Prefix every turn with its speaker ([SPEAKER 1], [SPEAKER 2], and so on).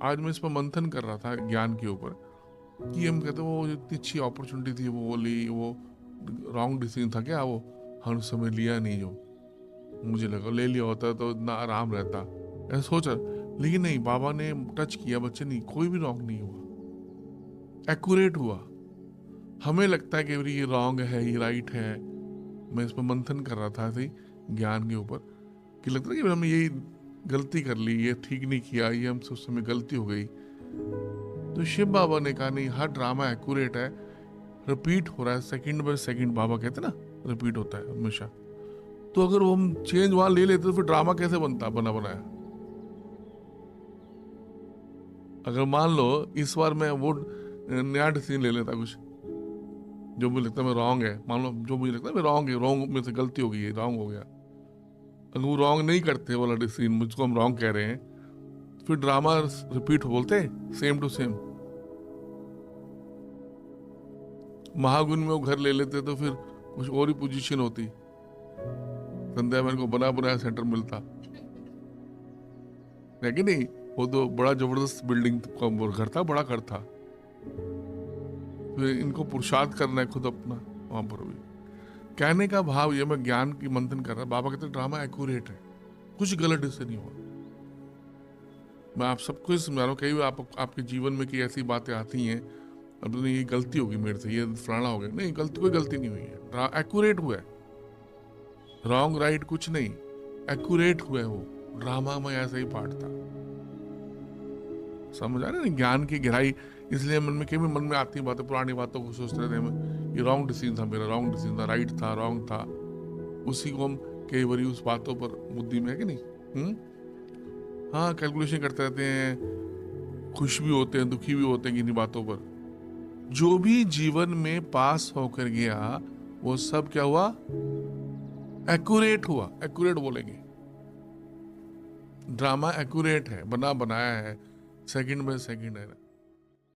[SPEAKER 1] आज मैं इस पर मंथन कर रहा था ज्ञान के ऊपर कि हम कहते वो इतनी अच्छी अपॉर्चुनिटी थी, वो ली, वो रॉन्ग डिसीजन था क्या वो, हर समय लिया नहीं जो, मुझे लगा ले लिया होता तो इतना आराम रहता, ऐसा सोचा। लेकिन नहीं, बाबा ने टच किया बच्चे, नहीं कोई भी रॉन्ग नहीं हुआ, एक्यूरेट हुआ। हमें लगता है कि ये रॉन्ग है, ये राइट है। मैं इस पर मंथन कर रहा था ऐसे ही ज्ञान के ऊपर कि लगता है कि हमने यही गलती कर ली, ये ठीक नहीं किया, ये हमसे उस समय गलती हो गई। तो शिव बाबा ने कहा नहीं, हर ड्रामा एक्यूरेट है, रिपीट हो रहा है सेकंड बाय सेकंड, बाबा कहते ना रिपीट होता है हमेशा। तो अगर वो हम चेंज वहां ले लेते तो फिर ड्रामा कैसे बनता बना बनाया। अगर मान लो इस बार मैं वो नया डिसीजन ले लेता कुछ जो मुझे लगता है मैं रॉन्ग है, मान लो जो मुझे लगता है मैं रॉन्ग है, रॉन्ग में से गलती हो गई है, रॉन्ग हो गया, अगर वो रॉन्ग नहीं करते वाला डिसीजन, मुझको हम रॉन्ग कह रहे हैं, फिर ड्रामा रिपीट बोलते सेम टू सेम। महागुण में वो घर ले लेते तो फिर कुछ और ही पोजीशन होती, संध्या मैन को बना बनाया सेंटर मिलता है कि नहीं। वो तो बड़ा जबरदस्त बिल्डिंग का घर था, बड़ा घर था। फिर इनको पुरुषार्थ करना है खुद अपना वहां पर भी। कहने का भाव ये, मैं ज्ञान की मंथन कर रहा, बाबा कहते ड्रामा एक्यूरेट है, कुछ गलत इससे नहीं हुआ। मैं आप सबको समझा रहा हूँ, कई बार आपके जीवन में कई ऐसी बातें आती हैं, अब तो ये गलती होगी मेरे से, ये फलाना हो गया, नहीं गलती, कोई गलती नहीं हुई है, एक्यूरेट हुआ है, रॉन्ग राइट कुछ नहीं, एक्यूरेट हुआ है वो। ड्रामा में ऐसा ही पार्ट था। समझ आ रहा है ना ज्ञान की गहराई। इसलिए मन में कई मन में आती बातें, पुरानी बातों को सोचते रहते हैं, ये रॉन्ग डिसीजन था मेरा, रॉन्ग डिसीजन था, राइट था, रॉन्ग था, उसी को हम कई बार उस बातों पर बुद्धि में है कि नहीं। हाँ, कैलकुलेशन करते रहते हैं, खुश भी होते हैं, दुखी भी होते हैं किन्हीं बातों पर। जो भी जीवन में पास होकर गया वो सब क्या हुआ, एक्यूरेट हुआ, एक्यूरेट बोलेंगे। ड्रामा एक्यूरेट है, बना बनाया है, सेकंड बाय सेकंड है।